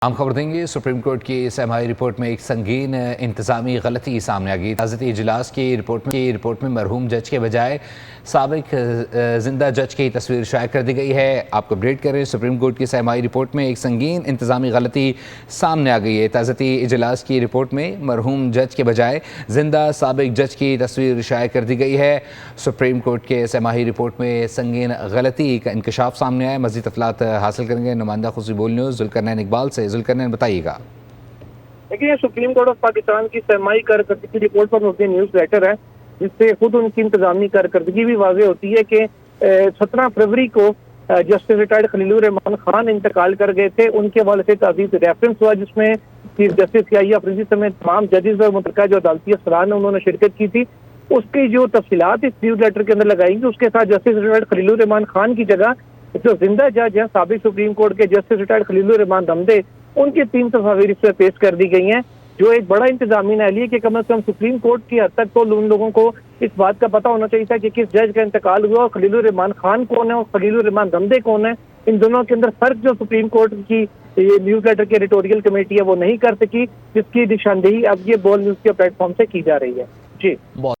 हम खबर देंगे। सुप्रीम कोर्ट की समाई रिपोर्ट में एक संगीन इंतजामी गलती सामने आ गई। ताज़ा इजलास की रिपोर्ट में मरहूम जज के बजाय साबिक जिंदा जज की तस्वीर शाया कर दी गई है। आपको अपडेट करें, सुप्रीम कोर्ट की समाई रिपोर्ट में एक संगीन इंतजामी गलती सामने आ गई है। ताज़ा इजलास की रिपोर्ट में मरहूम जज के बजाय जिंदा साबिक जज की तस्वीर शाया कर दी गई है। सुप्रीम कोर्ट के समाई रिपोर्ट में संगीन गलती का इंकशाफ सामने आया। मज़ीद तफलात हासिल करेंगे नुमाइंदा खुशी बोल न्यूज़ जुल्करनैन इकबाल से। जुल्करनैन बताइएगा। देखिए, सुप्रीम कोर्ट ऑफ पाकिस्तान की सरमाई कारकर्दगी की रिपोर्ट पर मुबनी न्यूज़ लेटर है, जिससे खुद उनकी इंतजामी कारकर्दगी भी वाज़ेह होती है कि 17 फरवरी को जस्टिस रिटायर्ड खलीलुर रहमान खान इंतकाल कर गए थे। उनके हवाले से ताज़ीज़ रेफरेंस हुआ, जिसमें चीफ जस्टिस याहिया अफरीदी समेत तमाम जजेस और मुतलका जो अदालती अफसरान है उन्होंने शिरकत की थी। उसकी जो तफसीलात इस न्यूज़ लेटर के अंदर लगाएंगे, उसके साथ जस्टिस रिटायर्ड खलीलुर रहमान खान की जगह जो जिंदा जज हैं साबिक सुप्रीम कोर्ट के जस्टिस रिटायर्ड खलीलुर रहमान रमदे, उनकी 3 तस्वीर इसमें पेश कर दी गई हैं, जो एक बड़ा इंतजामी नाली है कि कम से कम सुप्रीम कोर्ट की हद तक तो उन लोगों को इस बात का पता होना चाहिए था कि किस जज का इंतकाल हुआ और खलीलुर रहमान खान कौन है और खलीलुर रहमान रमदे कौन है। इन दोनों के अंदर फर्क जो सुप्रीम कोर्ट की न्यूज़ लेटर की एडिटोरियल कमेटी है वो नहीं कर सकी, जिसकी निशानदेही अब ये बोल न्यूज़ के प्लेटफॉर्म से की जा रही है। जी।